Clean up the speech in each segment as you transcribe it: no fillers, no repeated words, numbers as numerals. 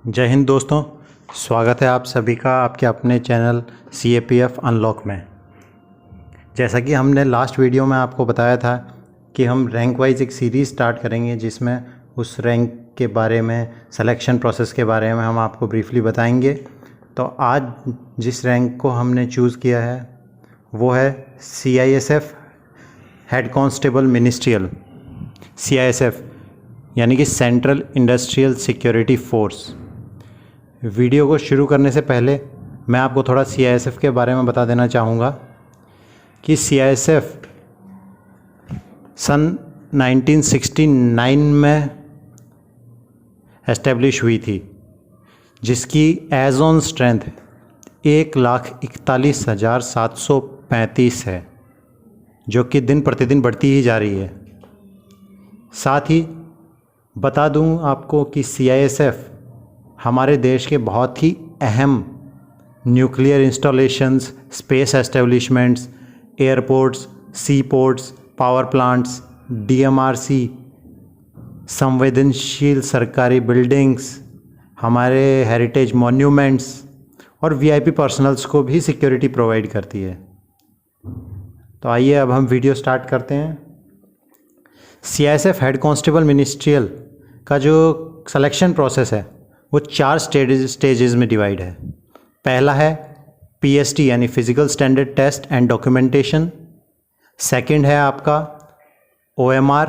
जय हिंद दोस्तों, स्वागत है आप सभी का आपके अपने चैनल CAPF अनलॉक में। जैसा कि हमने लास्ट वीडियो में आपको बताया था कि हम रैंक वाइज एक सीरीज़ स्टार्ट करेंगे जिसमें उस रैंक के बारे में, सिलेक्शन प्रोसेस के बारे में हम आपको ब्रीफली बताएंगे। तो आज जिस रैंक को हमने चूज़ किया है वो है CISF head constable ministerial, CISF यानी कि central industrial security force. Video को शुरू करने से पहले मैं आपको थोड़ा CISF के बारे में बता देना चाहूँगा कि CISF सन 1969 में एस्टेब्लिश हुई थी, जिसकी एज ऑन स्ट्रेंथ 1,41,735 है, जो कि दिन प्रतिदिन बढ़ती ही जा रही है। साथ ही बता दूं आपको कि CISF हमारे देश के बहुत ही अहम nuclear installations, space establishments, airports, sea ports, power plants, DMRC, संवेदनशील सरकारी बिल्डिंग्स, हमारे हेरिटेज मॉन्यूमेंट्स और VIP पर्सनल्स को भी सिक्योरिटी प्रोवाइड करती है। तो आइए अब हम वीडियो स्टार्ट करते हैं। CISF हेड कांस्टेबल मिनिस्ट्रियल का जो सिलेक्शन प्रोसेस है वो 4 स्टेजेस में डिवाइड है। पहला है PST यानी physical standard test and documentation. Second है आपका OMR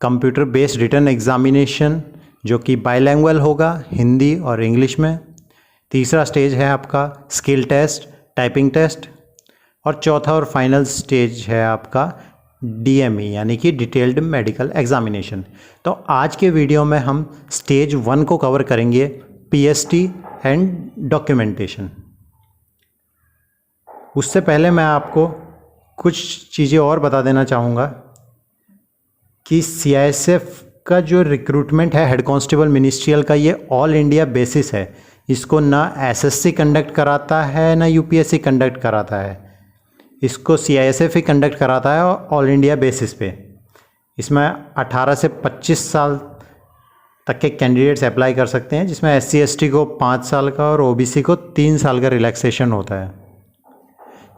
computer based written examination, जो कि बाइलैंग्वेज होगा, हिंदी और इंग्लिश में। तीसरा स्टेज है आपका स्किल टेस्ट, टाइपिंग टेस्ट। और चौथा और फाइनल स्टेज है आपका DME यानी कि डिटेल्ड मेडिकल एग्जामिनेशन। तो आज के वीडियो में हम स्टेज 1 को कवर करेंगे, PST एंड डॉक्यूमेंटेशन। उससे पहले मैं आपको कुछ चीज़ें और बता देना चाहूँगा कि CISF का जो रिक्रूटमेंट है हेड कांस्टेबल मिनिस्ट्रियल का, ये ऑल इंडिया बेसिस है। इसको ना SSC कंडक्ट कराता है ना UPSC कंडक्ट कराता है, इसको CISF ही कंडक्ट कराता है ऑल इंडिया बेसिस पे। इसमें 18 से 25 साल तक के कैंडिडेट्स अप्लाई कर सकते हैं, जिसमें SC ST को 5 साल का और OBC को 3 साल का रिलैक्सेशन होता है।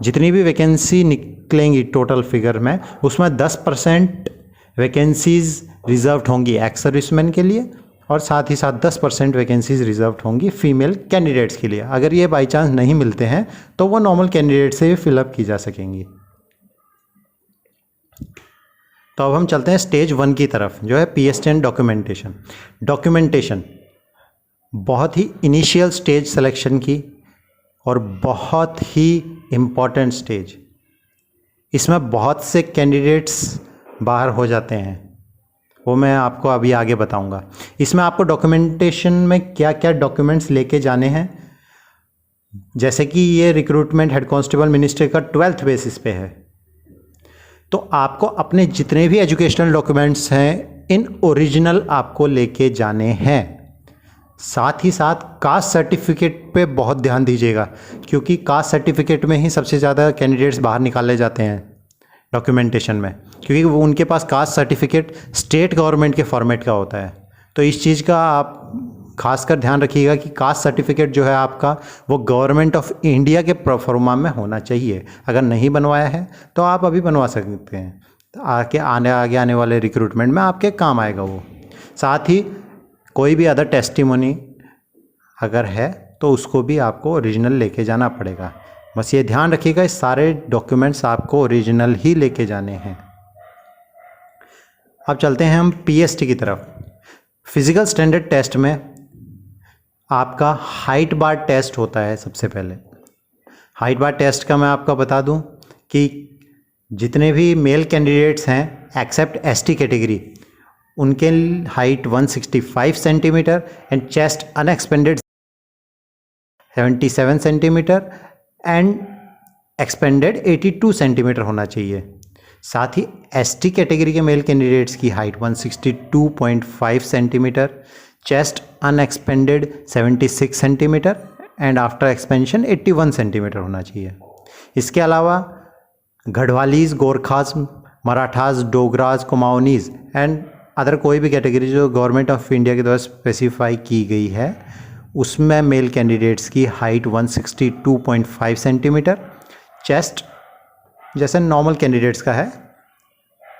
जितनी भी वैकेंसी निकलेंगी टोटल फिगर में, उसमें 10% वैकेंसीज़ रिजर्व्ड होंगी एक्स सर्विसमैन के लिए और साथ ही साथ 10% वैकेंसीज रिजर्व्ड होंगी फीमेल कैंडिडेट्स के लिए। अगर ये बाई चांस नहीं मिलते हैं तो वो नॉर्मल कैंडिडेट से भी फिलअप की जा सकेंगी। तो अब हम चलते हैं स्टेज 1 की तरफ, जो है PST एंड डॉक्यूमेंटेशन। डॉक्यूमेंटेशन बहुत ही इनिशियल स्टेज सिलेक्शन की और बहुत ही इम्पॉर्टेंट स्टेज। इसमें बहुत से कैंडिडेट्स बाहर हो जाते हैं, वो मैं आपको अभी आगे बताऊंगा। इसमें आपको डॉक्यूमेंटेशन में क्या क्या डॉक्यूमेंट्स लेके जाने हैं, जैसे कि ये रिक्रूटमेंट हेड कांस्टेबल मिनिस्ट्री का 12th बेसिस पे है, तो आपको अपने जितने भी एजुकेशनल डॉक्यूमेंट्स हैं इन ओरिजिनल आपको लेके जाने हैं। साथ ही साथ कास्ट सर्टिफिकेट पे बहुत ध्यान दीजिएगा, क्योंकि कास्ट सर्टिफिकेट में ही सबसे ज़्यादा कैंडिडेट्स बाहर निकाले जाते हैं डॉक्यूमेंटेशन में, क्योंकि वो उनके पास कास्ट सर्टिफिकेट स्टेट गवर्नमेंट के फॉर्मेट का होता है। तो इस चीज़ का आप खासकर ध्यान रखिएगा कि कास्ट सर्टिफिकेट जो है आपका वो गवर्नमेंट ऑफ इंडिया के प्रोफार्मा में होना चाहिए। अगर नहीं बनवाया है तो आप अभी बनवा सकते हैं, आगे आने वाले रिक्रूटमेंट में आपके काम आएगा वो। साथ ही कोई भी अदर टेस्टिमोनी अगर है तो उसको भी आपको ओरिजिनल लेके जाना पड़ेगा। बस ये ध्यान रखिएगा, इस सारे डॉक्यूमेंट्स आपको ओरिजिनल ही लेके जाने हैं। अब चलते हैं हम PST की तरफ। फिजिकल स्टैंडर्ड टेस्ट में आपका हाइट बार टेस्ट होता है। सबसे पहले हाइट बार टेस्ट का मैं आपको बता दूं कि जितने भी मेल कैंडिडेट्स हैं एक्सेप्ट ST कैटेगरी, उनके हाइट 165 सेंटीमीटर एंड चेस्ट अनएक्सपेंडेड 77 सेंटीमीटर एंड एक्सपेंडेड 82 सेंटीमीटर होना चाहिए। साथ ही ST कैटेगरी के मेल कैंडिडेट्स की height 162.5 centimetre, chest unexpanded 76 centimetre and after expansion 81 centimetre होना चाहिए। इसके अलावा गढ़वालीज, गोरखास, मराठास, डोगराज, कुमाऊनीज एंड अदर कोई भी कैटेगरी जो गवर्नमेंट ऑफ इंडिया के द्वारा स्पेसिफाई की गई है, उसमें मेल कैंडिडेट्स की हाइट 162.5 सेंटीमीटर, चेस्ट जैसे नॉर्मल कैंडिडेट्स का है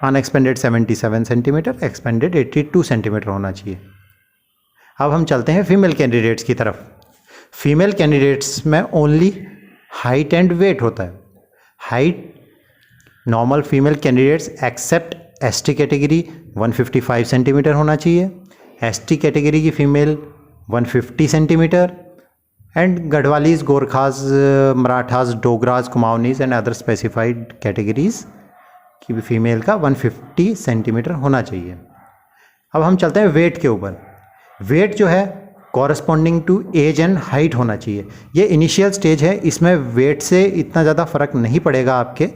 अनएक्सपेंडेड 77 सेंटीमीटर, एक्सपेंडेड 82 सेंटीमीटर होना चाहिए। अब हम चलते हैं फीमेल कैंडिडेट्स की तरफ। फीमेल कैंडिडेट्स में ओनली हाइट एंड वेट होता है। Height normal female candidates except ST category 155 centimetre होना चाहिए, एसटी कैटेगरी की female 150 centimetre and Garhwalis, Gorkhas, Marathas, Dogras, Kumaonis and other specified categories की भी फीमेल का 150 सेंटीमीटर होना चाहिए। अब हम चलते हैं वेट के ऊपर। वेट जो है corresponding to age and height होना चाहिए। ये इनिशियल स्टेज है, इसमें वेट से इतना ज़्यादा फर्क नहीं पड़ेगा आपके।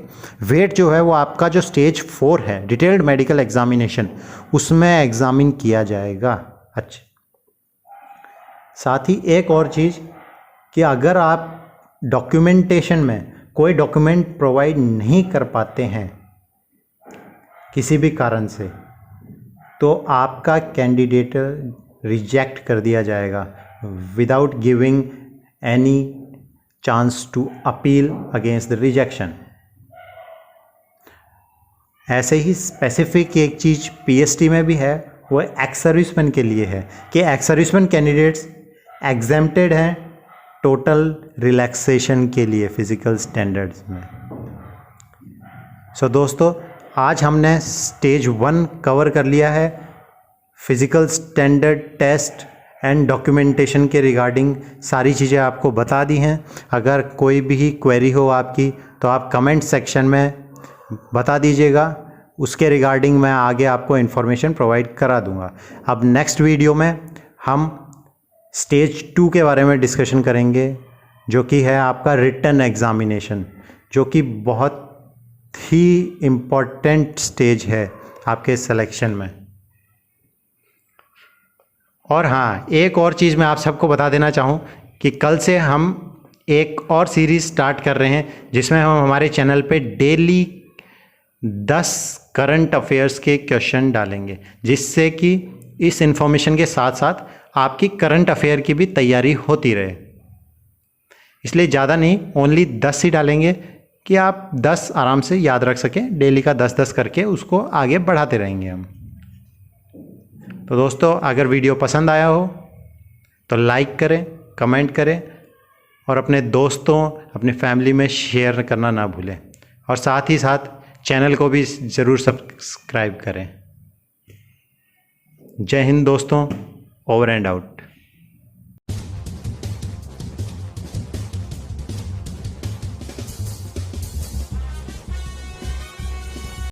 वेट जो है वो आपका जो स्टेज 4 है डिटेल्ड मेडिकल एग्जामिनेशन, उसमें एग्जामिन किया जाएगा। अच्छा, साथ ही एक और चीज़ कि अगर आप डॉक्यूमेंटेशन में कोई डॉक्यूमेंट प्रोवाइड नहीं कर पाते हैं किसी भी कारण से, तो आपका कैंडिडेट रिजेक्ट कर दिया जाएगा without giving any chance to appeal against the rejection. ऐसे ही स्पेसिफिक एक चीज़ पीएसटी में भी है, वो एक्स सर्विसमैन के लिए है कि एक्स सर्विसमैन कैंडिडेट्स एग्जेम्प्टेड हैं टोटल रिलैक्सेशन के लिए फिजिकल स्टैंडर्ड्स में। सो दोस्तों, आज हमने स्टेज 1 कवर कर लिया है। Physical standard test and documentation के रिगार्डिंग सारी चीज़ें आपको बता दी हैं। अगर कोई भी क्वेरी हो आपकी तो आप कमेंट सेक्शन में बता दीजिएगा, उसके रिगार्डिंग मैं आगे आपको इन्फॉर्मेशन प्रोवाइड करा दूंगा। अब नेक्स्ट वीडियो में हम स्टेज 2 के बारे में डिस्कशन करेंगे, जो कि है आपका रिटन एग्ज़ामिनेशन, जो कि बहुत ही इम्पॉर्टेंट स्टेज है आपके सिलेक्शन में। और हाँ, एक और चीज़ मैं आप सबको बता देना चाहूँ कि कल से हम एक और सीरीज़ स्टार्ट कर रहे हैं, जिसमें हम हमारे चैनल पे डेली 10 करंट अफेयर्स के क्वेश्चन डालेंगे, जिससे कि इस इन्फॉर्मेशन के साथ साथ आपकी करंट अफेयर की भी तैयारी होती रहे। इसलिए ज़्यादा नहीं, ओनली 10 ही डालेंगे कि आप 10 आराम से याद रख सकें। डेली का 10-10 करके उसको आगे बढ़ाते रहेंगे हम। तो दोस्तों, अगर वीडियो पसंद आया हो तो लाइक करें, कमेंट करें और अपने दोस्तों, अपनी फैमिली में शेयर करना ना भूलें, और साथ ही साथ चैनल को भी ज़रूर सब्सक्राइब करें। जय हिंद दोस्तों, ओवर एंड आउट।